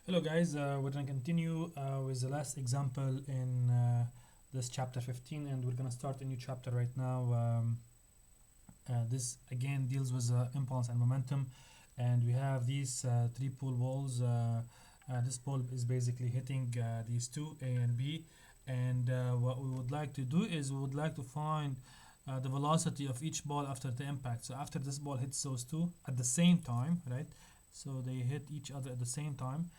Hello guys, we're gonna continue with the last example in this chapter 15, and we're gonna start a new chapter right now. This again deals with impulse and momentum, and we have these three pool balls. This ball is basically hitting these two, A and B, and what we would like to do is we would like to find the velocity of each ball after the impact. So after this ball hits those two at the same time, right? So they hit each other at the same time.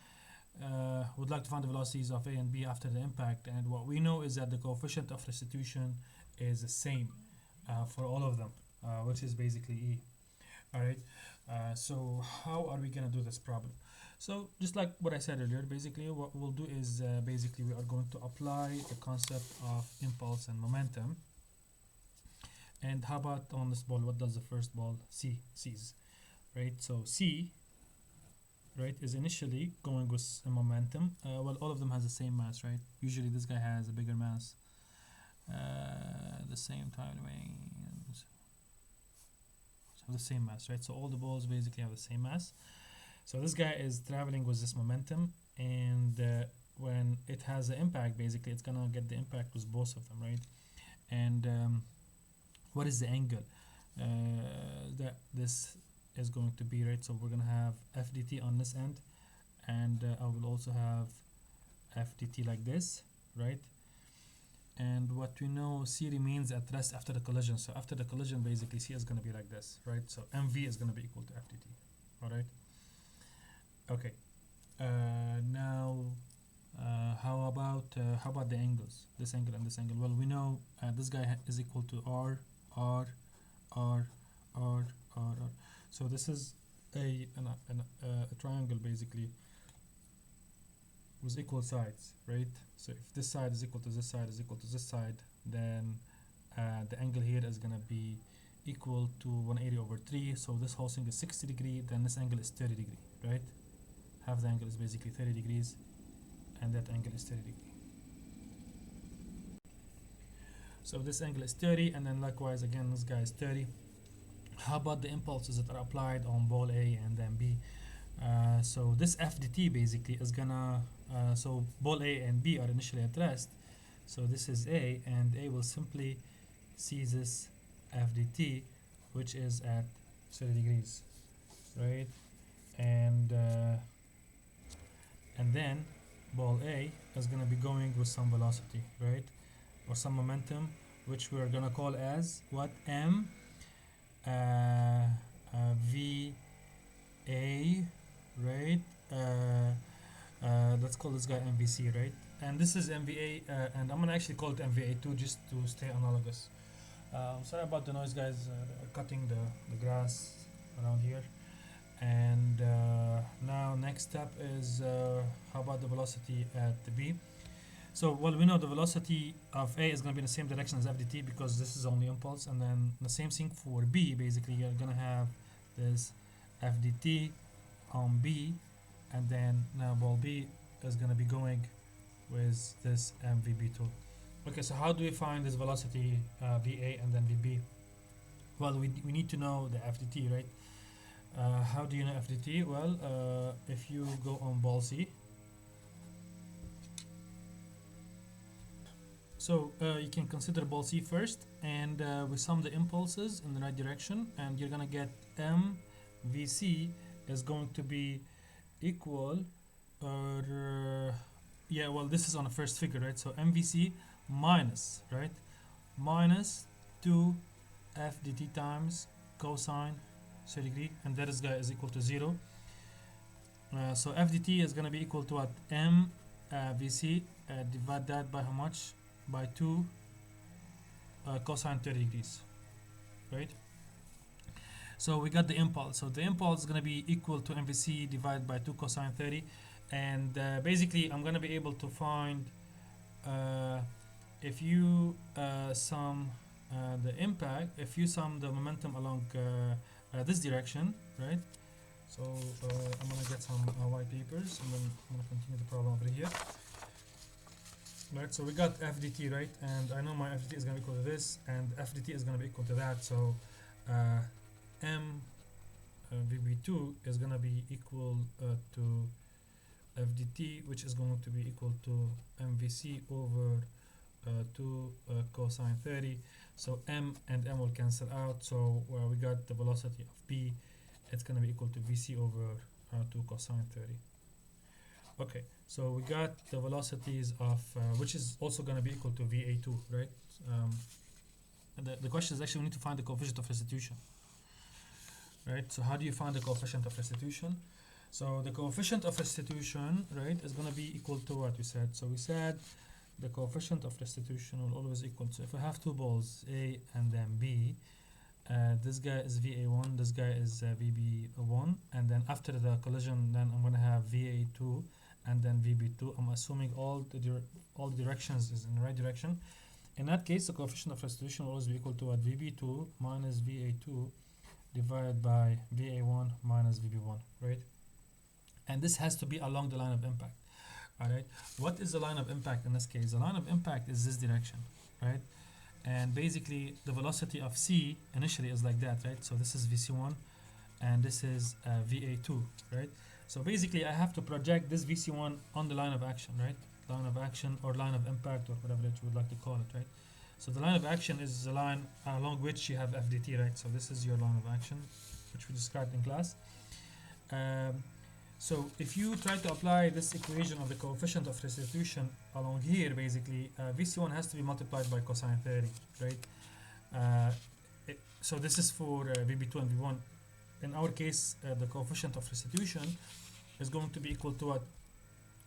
Would like to find the velocities of A and B after the impact, and what we know is that the coefficient of restitution is the same for all of them, which is basically E. All right. So how are we gonna do this problem? So just like what I said earlier, basically what we'll do is basically we are going to apply the concept of impulse and momentum. And how about on this ball? What does the first ball C sees? Right. So C, right, is initially going with a momentum. Well, all of them has the same mass, right? Usually this guy has a bigger mass. The same time domains have the same mass, right? So all the balls basically have the same mass. So this guy is traveling with this momentum, and when it has an impact, basically it's gonna get the impact with both of them, right? And what is the angle that this is going to be, right? So we're gonna have FDT on this end, and I will also have FDT like this, right? And what we know, C remains at rest after the collision. So after the collision, basically C is gonna be like this, right? So MV is gonna be equal to FDT, all right? Okay. Now, how about the angles? This angle and this angle. Well, we know this guy is equal to R, R, R, R, R, R. So this is a triangle basically with equal sides, right? So if this side is equal to this side is equal to this side, then the angle here is gonna be equal to 180/3. So this whole thing is 60 degree, then this angle is 30 degree, right? Half the angle is basically 30 degrees, and that angle is 30 degree. So this angle is 30, and then likewise again this guy is 30. How about the impulses that are applied on ball A and then B? So this FDT basically is gonna, so ball A and B are initially at rest. So this is A, and A will simply see this FDT, which is at 30 degrees, right? And then ball A is gonna be going with some velocity, right? Or some momentum, which we're gonna call as what? M V A, right? Let's call this guy MVC, right? And this is MVA, and I'm gonna actually call it MVA2 just to stay analogous. Sorry about the noise, guys. Cutting the grass around here. And now next step is how about the velocity at the B? So well, we know the velocity of A is going to be in the same direction as FDT because this is only impulse, and then the same thing for B. Basically, you're going to have this FDT on B, and then now ball B is going to be going with this MVB2. Okay, so how do we find this velocity VA and then VB? Well, we need to know the FDT, right? How do you know FDT? Well, if you go on ball C, so you can consider ball C first, and we sum the impulses in the right direction, and you're gonna get MVC is going to be equal, or yeah, well, this is on the first figure, right? So MVC minus, right, minus 2 FDT times cosine 30 degree, and that is guy is equal to 0. So FDT is gonna be equal to what? MVC divide that by how much? By 2 cosine 30 degrees, right? So we got the impulse. So the impulse is going to be equal to MVC divided by 2 cosine 30. And basically, I'm going to be able to find if you sum the impact, if you sum the momentum along this direction, right? So I'm going to get some white papers, and then I'm going to continue the problem over here. Right, so we got FDT, right? And I know my FDT is going to be equal to this, and FDT is going to be equal to that. So M VB2 is going to be equal to FDT, which is going to be equal to MVC over 2 cosine 30. So M and M will cancel out, so we got the velocity of B, it's going to be equal to VC over 2 cosine 30. Okay, so we got the velocities of, which is also going to be equal to VA2, right? And the question is actually we need to find the coefficient of restitution, right? So how do you find the coefficient of restitution? So the coefficient of restitution, right, is going to be equal to what we said. So we said the coefficient of restitution will always equal to, if we have two balls, A and then B, this guy is VA1, this guy is VB1, and then after the collision, then I'm going to have VA2 and then VB2. I'm assuming all the directions is in the right direction. In that case, the coefficient of restitution will always be equal to what? VB2 minus VA2 divided by VA1 minus VB1, right? And this has to be along the line of impact. Alright, what is the line of impact in this case? The line of impact is this direction, right? And basically the velocity of C initially is like that, right? So this is VC1 and this is VA2, right? So basically I have to project this VC1 on the line of action, right? Line of action or line of impact or whatever that you would like to call it, right? So the line of action is the line along which you have FDT, right? So this is your line of action, which we described in class. So if you try to apply this equation of the coefficient of restitution along here, basically VC1 has to be multiplied by cosine 30, right? So this is for VB2 and V1. In our case, the coefficient of restitution is going to be equal to what?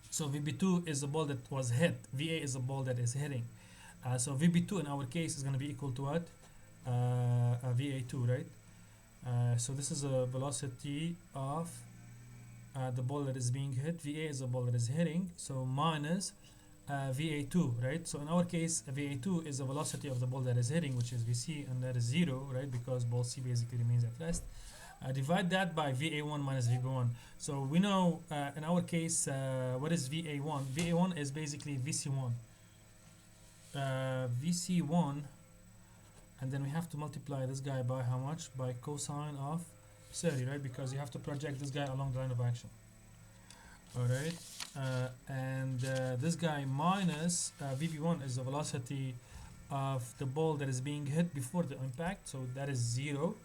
So VB2 is the ball that was hit, VA is the ball that is hitting. So VB2 in our case is going to be equal to what? VA2, right? So this is a velocity of the ball that is being hit. VA is the ball that is hitting, so minus VA2, right? So in our case, VA2 is the velocity of the ball that is hitting, which is VC, and that is 0, right? Because ball C basically remains at rest. Divide that by VA1 minus VB1. So we know in our case, what is VA1? VA1 is basically VC1. VC1, and then we have to multiply this guy by how much? By cosine of 30, right? Because you have to project this guy along the line of action. Alright, and this guy minus VB1 is the velocity of the ball that is being hit before the impact, so that is 0.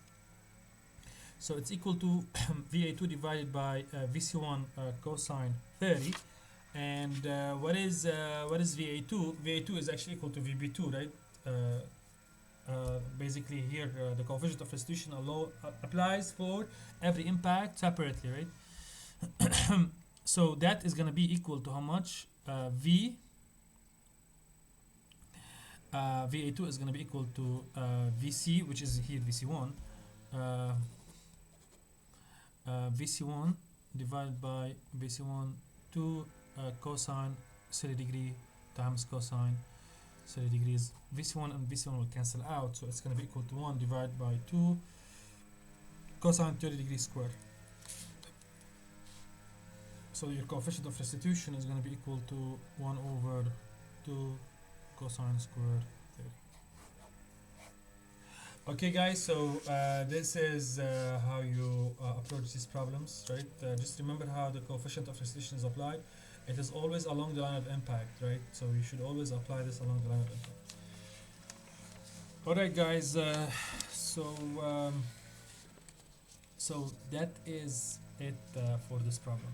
So it's equal to VA2 divided by VC1 cosine 30. And what is VA2? VA2 is actually equal to VB2, right? Basically here the coefficient of restitution applies for every impact separately, right? So that is going to be equal to how much? VA2 is going to be equal to VC, which is here VC1. VC1 divided by VC1 2 cosine 30 degree times cosine 30 degrees. VC1 and VC1 will cancel out, so it's going to be equal to 1 divided by 2 cosine 30 degrees squared. So your coefficient of restitution is going to be equal to 1 over 2 cosine squared 30. Okay guys, so this is how you approach these problems, right? Just remember how the coefficient of restitution is applied. It is always along the line of impact, right? So you should always apply this along the line of impact. Alright guys, so that is it for this problem.